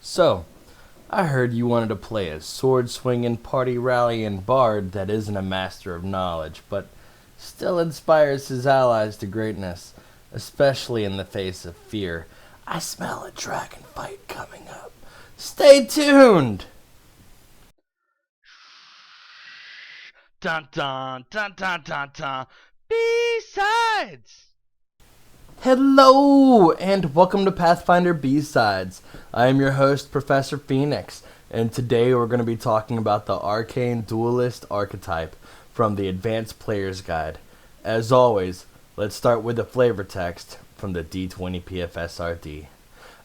So, I heard you wanted to play a sword-swinging, party-rallying bard that isn't a master of knowledge, but still inspires his allies to greatness, especially in the face of fear. I smell a dragon fight coming up. Stay tuned! Dun dun dun dun dun dun. B-sides! Hello, and welcome to Pathfinder B-Sides. I am your host, Professor Phoenix, and today we're going to be talking about the Arcane Duelist Archetype from the Advanced Player's Guide. As always, let's start with the flavor text from the D20 PFSRD.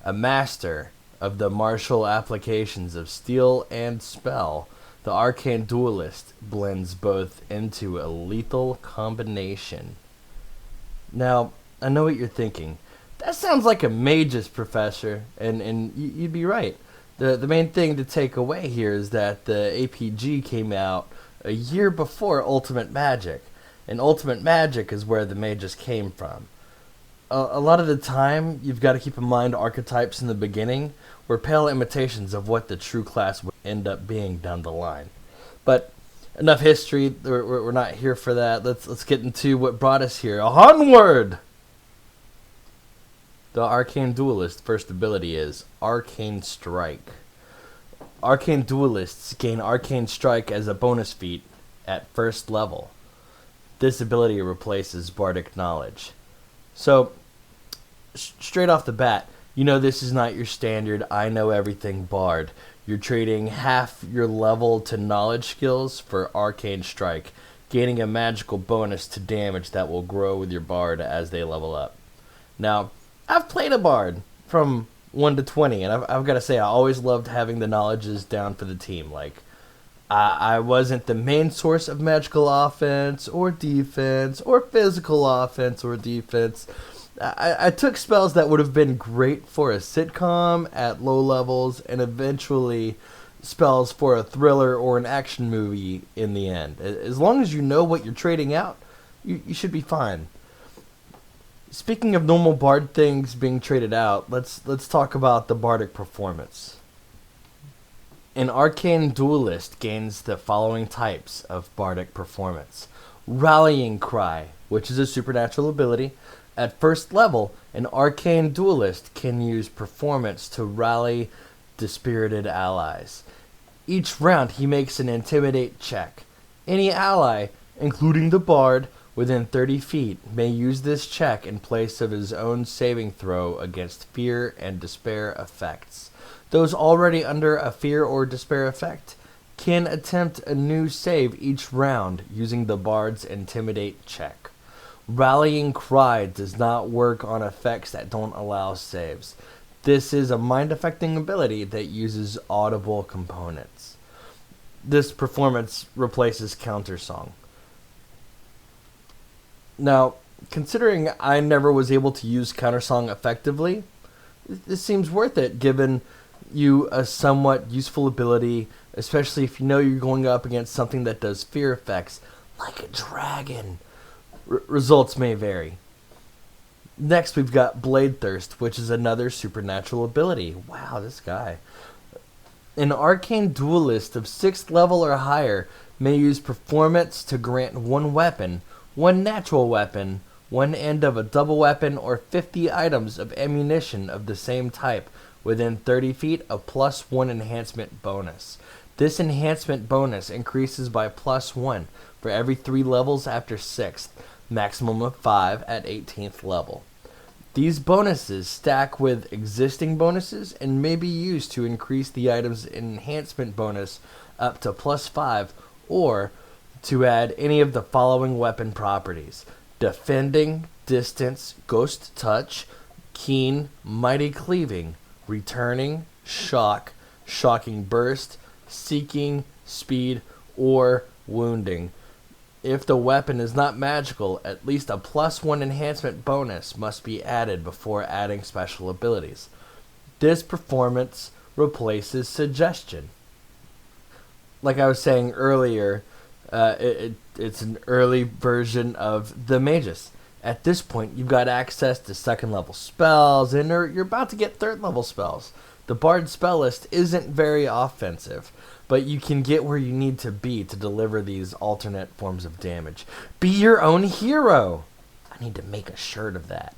A master of the martial applications of steel and spell, the Arcane Duelist blends both into a lethal combination. Now, I know what you're thinking. That sounds like a mage's, Professor, and you'd be right. The main thing to take away here is that the APG came out a year before Ultimate Magic, and Ultimate Magic is where the mages came from. A lot of the time, you've got to keep in mind archetypes in the beginning were pale imitations of what the true class would end up being down the line. But enough history, we're not here for that. Let's get into what brought us here. Onward! The Arcane Duelist first ability is Arcane Strike. Arcane Duelists gain Arcane Strike as a bonus feat at first level. This ability replaces Bardic Knowledge. So, straight off the bat, you know this is not your standard I know everything bard. You're trading half your level to knowledge skills for Arcane Strike, gaining a magical bonus to damage that will grow with your bard as they level up. Now, I've played a bard from 1 to 20, and I've got to say I always loved having the knowledges down for the team. I wasn't the main source of magical offense or defense or physical offense or defense. I took spells that would have been great for a sitcom at low levels and eventually spells for a thriller or an action movie in the end. As long as you know what you're trading out, you should be fine. Speaking of normal bard things being traded out, let's talk about the bardic performance. An Arcane Duelist gains the following types of bardic performance. Rallying Cry, which is a supernatural ability. At first level, an Arcane Duelist can use performance to rally dispirited allies. Each round, he makes an Intimidate check. Any ally, including the bard, within 30 feet may use this check in place of his own saving throw against fear and despair effects. Those already under a fear or despair effect can attempt a new save each round using the bard's Intimidate check. Rallying Cry does not work on effects that don't allow saves. This is a mind-affecting ability that uses audible components. This performance replaces Countersong. Now, considering I never was able to use Countersong effectively, this seems worth it, given you a somewhat useful ability, especially if you know you're going up against something that does fear effects, like a dragon. Results may vary. Next, we've got Blade Thirst, which is another supernatural ability. Wow, this guy. An Arcane Duelist of 6th level or higher may use performance to grant one weapon, one natural weapon, one end of a double weapon, or 50 items of ammunition of the same type within 30 feet of +1 enhancement bonus. This enhancement bonus increases by +1 for every 3 levels after 6th, maximum of 5 at 18th level. These bonuses stack with existing bonuses and may be used to increase the item's enhancement bonus up to +5 or to add any of the following weapon properties: Defending, Distance, Ghost Touch, Keen, Mighty Cleaving, Returning, Shock, Shocking Burst, Seeking, Speed, or Wounding. If the weapon is not magical, at least a +1 enhancement bonus must be added before adding special abilities. This performance replaces Suggestion. Like I was saying earlier, it's an early version of the Magus. At this point, you've got access to second level spells, and you're about to get third level spells. The Bard spell list isn't very offensive, but you can get where you need to be to deliver these alternate forms of damage. Be your own hero! I need to make a shirt of that.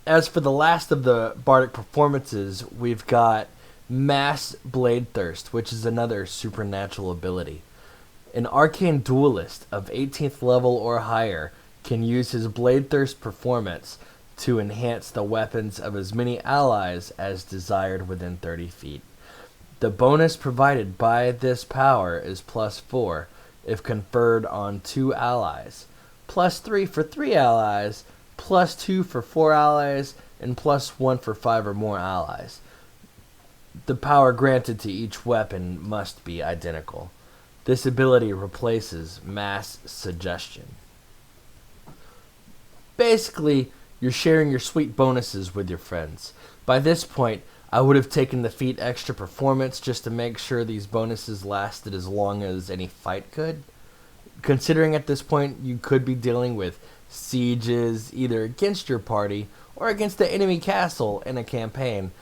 As for the last of the bardic performances, we've got Mass Blade Thirst, which is another supernatural ability. An Arcane Duelist of 18th level or higher can use his Blade Thirst performance to enhance the weapons of as many allies as desired within 30 feet. The bonus provided by this power is +4 if conferred on 2 allies, +3 for 3 allies, +2 for 4 allies, and +1 for 5 or more allies. The power granted to each weapon must be identical. This ability replaces Mass Suggestion. Basically, you're sharing your sweet bonuses with your friends. By this point, I would have taken the feat Extra Performance just to make sure these bonuses lasted as long as any fight could. Considering at this point you could be dealing with sieges either against your party or against the enemy castle in a campaign,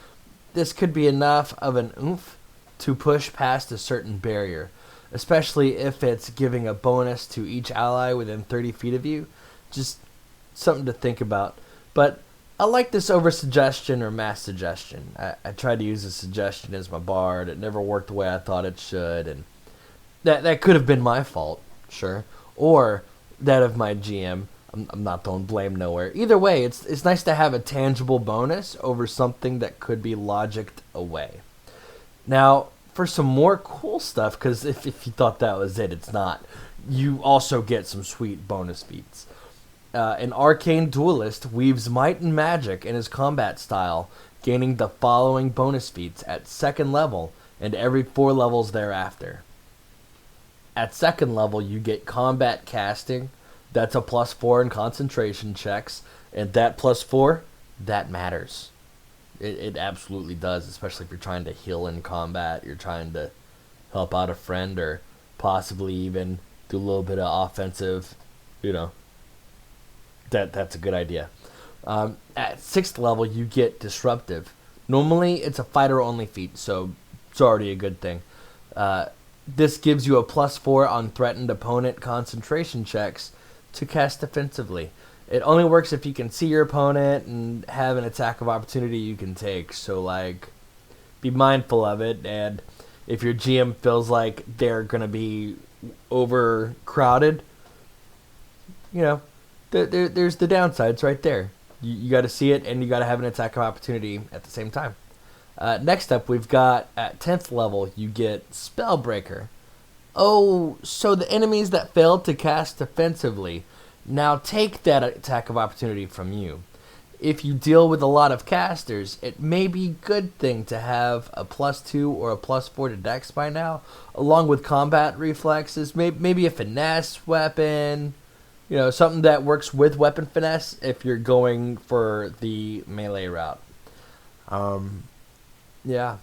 this could be enough of an oomph to push past a certain barrier, especially if it's giving a bonus to each ally within 30 feet of you. Just something to think about. But I like this over Suggestion or Mass Suggestion. I tried to use a Suggestion as my bard. It never worked the way I thought it should, and that could have been my fault, sure, or that of my GM. I'm not throwing blame nowhere. Either way, it's nice to have a tangible bonus over something that could be logicked away. Now, for some more cool stuff, because if you thought that was it, it's not. You also get some sweet bonus feats. An Arcane Duelist weaves might and magic in his combat style, gaining the following bonus feats at 2nd level and every 4 levels thereafter. At 2nd level, you get combat casting. That's a +4 in concentration checks, and that +4, that matters. It absolutely does, especially if you're trying to heal in combat, you're trying to help out a friend, or possibly even do a little bit of offensive, that's a good idea. At 6th level, you get Disruptive. Normally, it's a fighter-only feat, so it's already a good thing. This gives you a +4 on threatened opponent concentration checks to cast defensively. It only works if you can see your opponent and have an attack of opportunity you can take. So, be mindful of it. And if your GM feels like they're going to be overcrowded, there's the downsides right there. You got to see it, and you got to have an attack of opportunity at the same time. Next up, we've got at 10th level, you get Spellbreaker. Oh, so the enemies that failed to cast defensively now take that attack of opportunity from you. If you deal with a lot of casters, it may be a good thing to have a +2 or a +4 to dex by now, along with combat reflexes, maybe a finesse weapon, something that works with weapon finesse if you're going for the melee route. Yeah.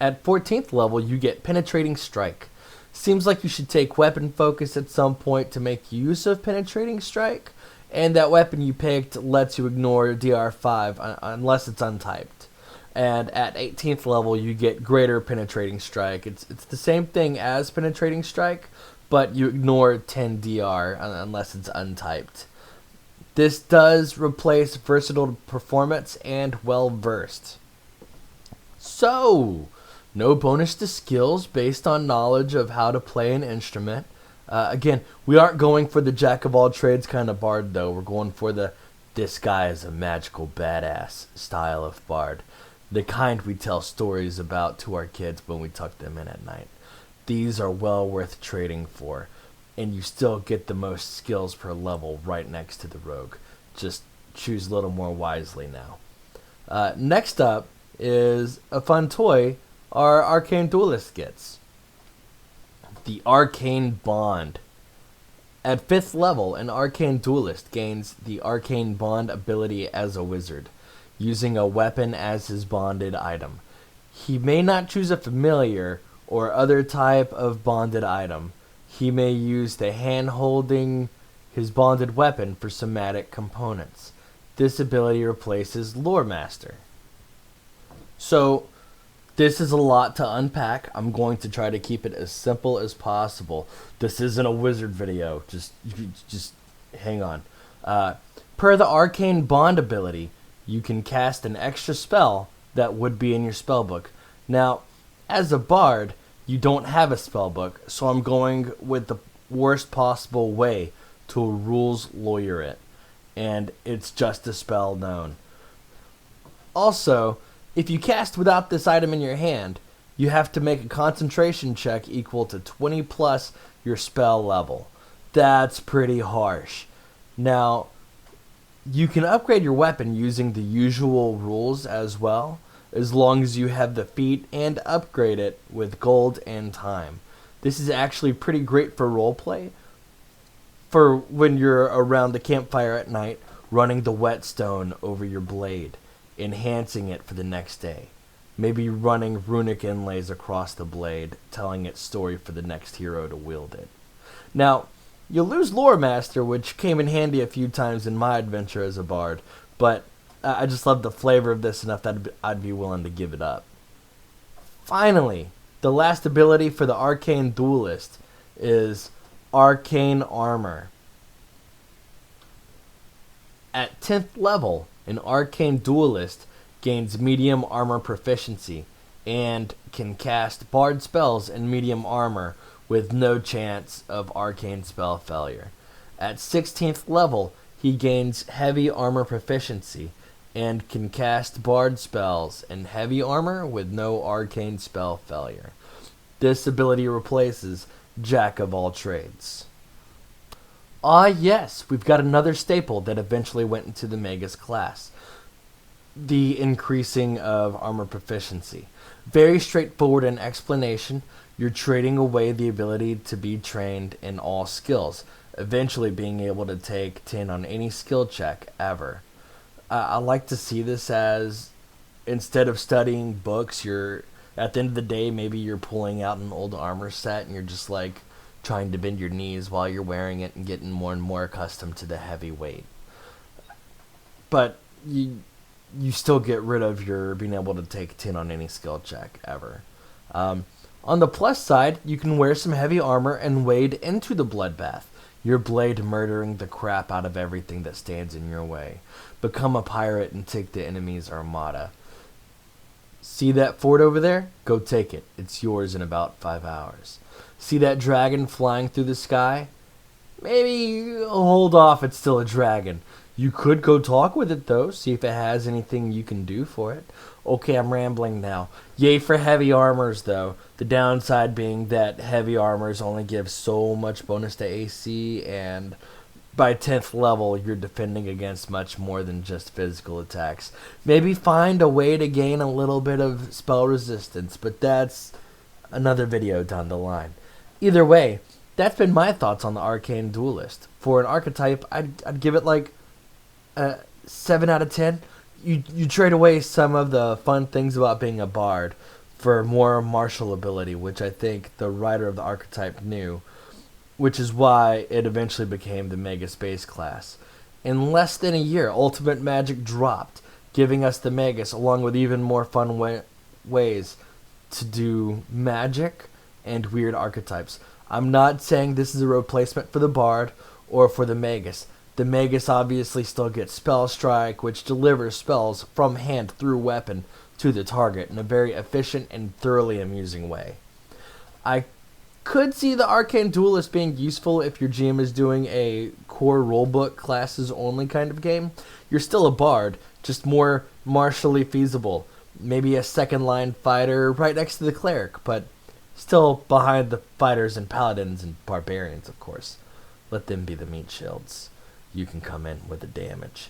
At 14th level, you get Penetrating Strike. Seems like you should take weapon focus at some point to make use of Penetrating Strike, and that weapon you picked lets you ignore DR5 unless it's untyped. And at 18th level, you get Greater Penetrating Strike. It's the same thing as Penetrating Strike, but you ignore 10 DR unless it's untyped. This does replace Versatile Performance and Well Versed. So, no bonus to skills based on knowledge of how to play an instrument. Again, we aren't going for the jack of all trades kind of bard, though. We're going for the this guy is a magical badass style of bard. The kind we tell stories about to our kids when we tuck them in at night. These are well worth trading for, and you still get the most skills per level right next to the rogue. Just choose a little more wisely now. Next up is a fun toy our Arcane Duelist gets. The Arcane Bond. At 5th level, an Arcane Duelist gains the Arcane Bond ability as a wizard, using a weapon as his bonded item. He may not choose a familiar or other type of bonded item. He may use the hand-holding his bonded weapon for somatic components. This ability replaces Lore Master. So, this is a lot to unpack. I'm going to try to keep it as simple as possible. This isn't a wizard video. Just hang on. Per the Arcane Bond ability, you can cast an extra spell that would be in your spellbook. Now, as a bard, you don't have a spellbook, so I'm going with the worst possible way to rules lawyer it. And it's just a spell known. Also, if you cast without this item in your hand, you have to make a concentration check equal to 20 plus your spell level. That's pretty harsh. Now, you can upgrade your weapon using the usual rules as well, as long as you have the feat and upgrade it with gold and time. This is actually pretty great for roleplay, for when you're around the campfire at night, running the whetstone over your blade, enhancing it for the next day. Maybe running runic inlays across the blade, telling its story for the next hero to wield it. Now, you'll lose Lore Master, which came in handy a few times in my adventure as a bard, but I just love the flavor of this enough that I'd be willing to give it up. Finally, the last ability for the Arcane Duelist is Arcane Armor. At 10th level, an Arcane Duelist gains medium armor proficiency and can cast bard spells in medium armor with no chance of arcane spell failure. At 16th level, he gains heavy armor proficiency and can cast bard spells in heavy armor with no arcane spell failure. This ability replaces Jack of all trades. Ah yes, we've got another staple that eventually went into the Magus class. The increasing of armor proficiency. Very straightforward in explanation. You're trading away the ability to be trained in all skills, eventually being able to take 10 on any skill check ever. I like to see this as, instead of studying books, you're, at the end of the day, maybe you're pulling out an old armor set and you're just like trying to bend your knees while you're wearing it and getting more and more accustomed to the heavy weight. But you still get rid of your being able to take 10 on any skill check ever. On the plus side, you can wear some heavy armor and wade into the bloodbath, your blade murdering the crap out of everything that stands in your way. Become a pirate and take the enemy's armada. See that fort over there? Go take it. It's yours in about 5 hours. See that dragon flying through the sky? Maybe hold off, it's still a dragon. You could go talk with it though, see if it has anything you can do for it. Okay, I'm rambling now. Yay for heavy armors though. The downside being that heavy armors only give so much bonus to AC, and by 10th level you're defending against much more than just physical attacks. Maybe find a way to gain a little bit of spell resistance, but that's another video down the line. Either way, that's been my thoughts on the Arcane Duelist. For an archetype, I'd give it like 7 out of 10. You trade away some of the fun things about being a bard for more martial ability, which I think the writer of the archetype knew, which is why it eventually became the Magus base class. In less than a year, Ultimate Magic dropped, giving us the Magus along with even more fun ways to do magic and weird archetypes. I'm not saying this is a replacement for the bard or for the Magus. The Magus obviously still gets Spell Strike, which delivers spells from hand through weapon to the target in a very efficient and thoroughly amusing way. I could see the Arcane Duelist being useful if your GM is doing a core rulebook classes only kind of game. You're still a bard, just more martially feasible. Maybe a second line fighter right next to the cleric, but still behind the fighters and paladins and barbarians, of course. Let them be the meat shields. You can come in with the damage.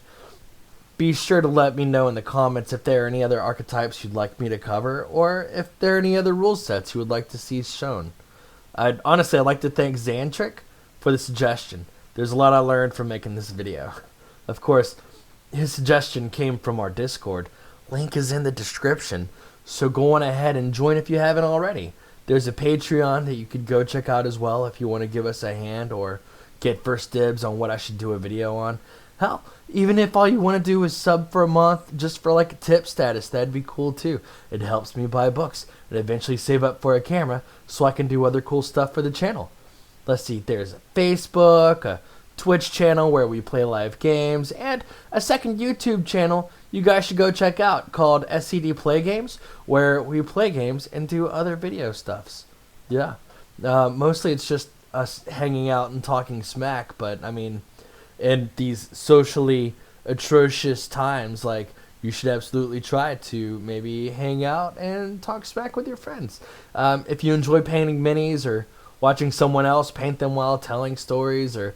Be sure to let me know in the comments if there are any other archetypes you'd like me to cover, or if there are any other rule sets you would like to see shown. I'd like to thank Xantric for the suggestion. There's a lot I learned from making this video. Of course, his suggestion came from our Discord. Link is in the description, so go on ahead and join if you haven't already. There's a Patreon that you could go check out as well if you want to give us a hand or get first dibs on what I should do a video on. Hell, even if all you want to do is sub for a month just for like a tip status, that'd be cool too. It helps me buy books and eventually save up for a camera so I can do other cool stuff for the channel. Let's see, there's a Facebook, a Twitch channel where we play live games, and a second YouTube channel you guys should go check out called SCD Play Games, where we play games and do other video stuffs. Yeah. Mostly it's just us hanging out and talking smack, but I mean, in these socially atrocious times, like, you should absolutely try to maybe hang out and talk smack with your friends. If you enjoy painting minis or watching someone else paint them while telling stories or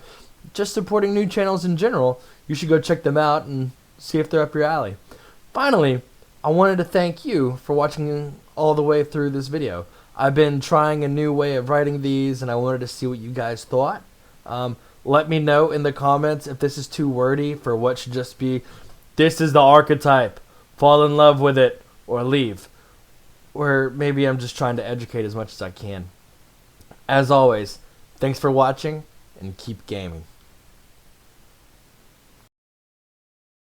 just supporting new channels in general, you should go check them out and see if they're up your alley. Finally, I wanted to thank you for watching all the way through this video. I've been trying a new way of writing these, and I wanted to see what you guys thought. Let me know in the comments if this is too wordy for what should just be, this is the archetype, fall in love with it, or leave. Or maybe I'm just trying to educate as much as I can. As always, thanks for watching, and keep gaming.